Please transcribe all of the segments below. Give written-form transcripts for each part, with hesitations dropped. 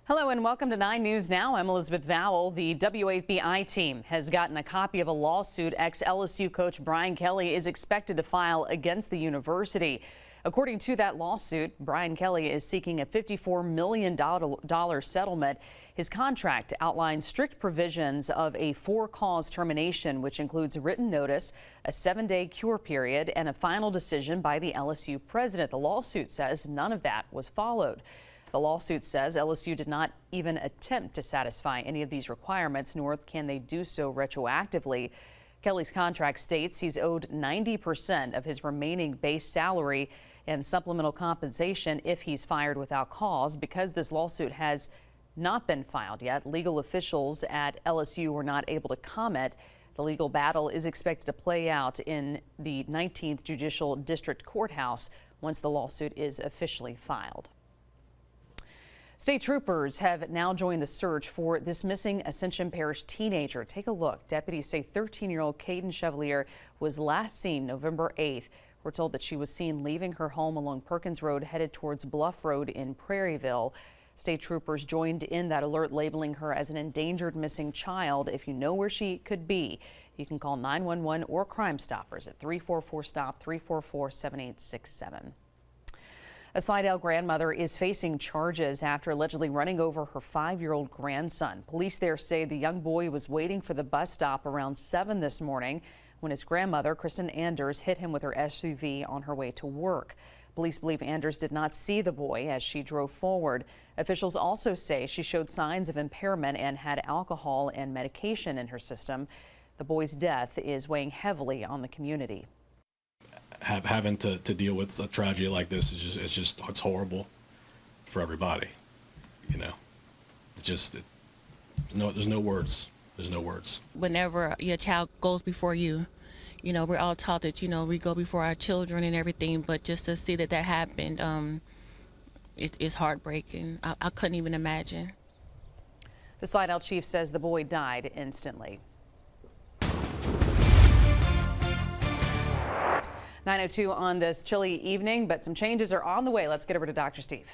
Hello and welcome to 9 News Now. I'm Elizabeth Vowell. The WAFB-I team has gotten a copy of a lawsuit ex-LSU coach Brian Kelly is expected to file against the university. According to that lawsuit, Brian Kelly is seeking a $54 million settlement. His contract outlines strict provisions of a for-cause termination, which includes a written notice, a 7-day cure period, and a final decision by the LSU president. The lawsuit says none of that was followed. The lawsuit says LSU did not even attempt to satisfy any of these requirements, nor can they do so retroactively. Kelly's contract states he's owed 90% of his remaining base salary and supplemental compensation if he's fired without cause. Because this lawsuit has not been filed yet, legal officials at LSU were not able to comment. The legal battle is expected to play out in the 19th Judicial District Courthouse once the lawsuit is officially filed. State troopers have now joined the search for this missing Ascension Parish teenager. Take a look. Deputies say 13-year-old Caden Chevalier was last seen November 8th. We're told that she was seen leaving her home along Perkins Road headed towards Bluff Road in Prairieville. State troopers joined in that alert, labeling her as an endangered missing child. If you know where she could be, you can call 911 or Crime Stoppers at 344-STOP, 344-7867. A Slidell grandmother is facing charges after allegedly running over her 5-year-old grandson. Police there say the young boy was waiting for the bus stop around 7 this morning when his grandmother, Kristen Anders, hit him with her SUV on her way to work. Police believe Anders did not see the boy as she drove forward. Officials also say she showed signs of impairment and had alcohol and medication in her system. The boy's death is weighing heavily on the community. Having to deal with a tragedy like this is it's horrible for everybody. You know, there's no words. There's no words. Whenever your child goes before you, you know, we're all taught that, you know, we go before our children and everything, but just to see that happened, it's heartbreaking. I couldn't even imagine. The Slidell chief says the boy died instantly. 9:02 on this chilly evening, but some changes are on the way. Let's get over to Dr. Steve.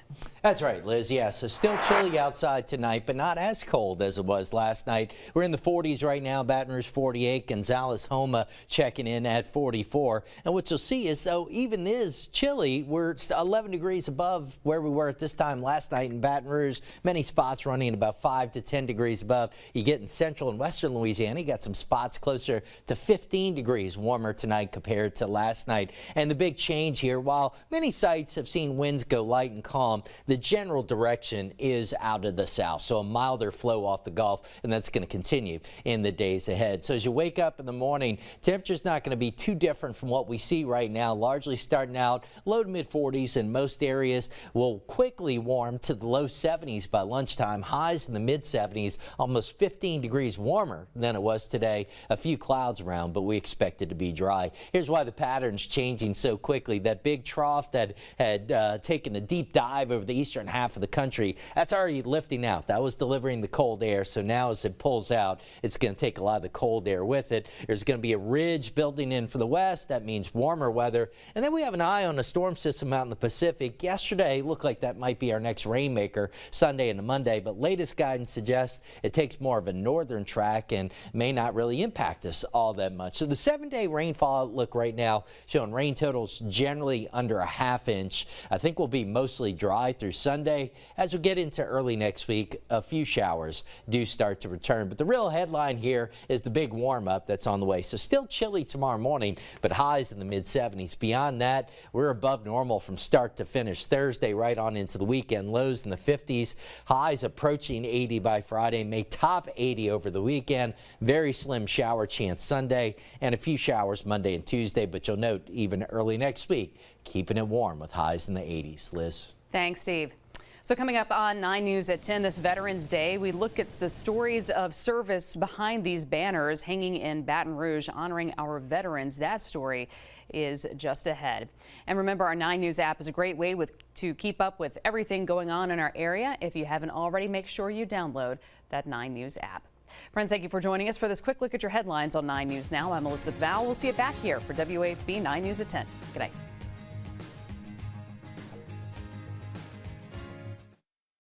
That's right, Liz. Yeah, so still chilly outside tonight, but not as cold as it was last night. We're in the 40s right now. Baton Rouge 48, Gonzales, Homa checking in at 44. And what you'll see is, so even is chilly, we're 11 degrees above where we were at this time last night in Baton Rouge. Many spots running about 5 to 10 degrees above. You get in central and western Louisiana, you got some spots closer to 15 degrees warmer tonight compared to last night. And the big change here, while many sites have seen winds go light and calm, the general direction is out of the south. So a milder flow off the Gulf, and that's going to continue in the days ahead. So as you wake up in the morning, temperature's not going to be too different from what we see right now, largely starting out low to mid 40s in most areas. Will quickly warm to the low 70s by lunchtime, highs in the mid 70s, almost 15 degrees warmer than it was today. A few clouds around, but we expect it to be dry. Here's why the pattern's changing so quickly. That big trough that had taken a deep dive over the eastern half of the country, that's already lifting out. That was delivering the cold air. So now as it pulls out, it's going to take a lot of the cold air with it. There's going to be a ridge building in for the west. That means warmer weather. And then we have an eye on a storm system out in the Pacific. Yesterday looked like that might be our next rainmaker Sunday into Monday, but latest guidance suggests it takes more of a northern track and may not really impact us all that much. So the 7-day rainfall outlook right now showing rain totals generally under a ½ inch. I think we'll be mostly dry through Sunday. As we get into early next week, a few showers do start to return. But the real headline here is the big warm up that's on the way. So still chilly tomorrow morning, but highs in the mid 70s. Beyond that, we're above normal from start to finish. Thursday right on into the weekend, lows in the 50s, highs approaching 80 by Friday, may top 80 over the weekend. Very slim shower chance Sunday and a few showers Monday and Tuesday, but you'll note even early next week, keeping it warm with highs in the 80s. Liz. Thanks, Steve. So coming up on 9 News at 10 this Veterans Day, we look at the stories of service behind these banners hanging in Baton Rouge honoring our veterans. That story is just ahead. And remember, our 9 News app is a great way to keep up with everything going on in our area. If you haven't already, make sure you download that 9 News app. Friends, thank you for joining us for this quick look at your headlines on 9 News Now. I'm Elizabeth Vowell. We'll see you back here for WAFB 9 News at 10. Good night.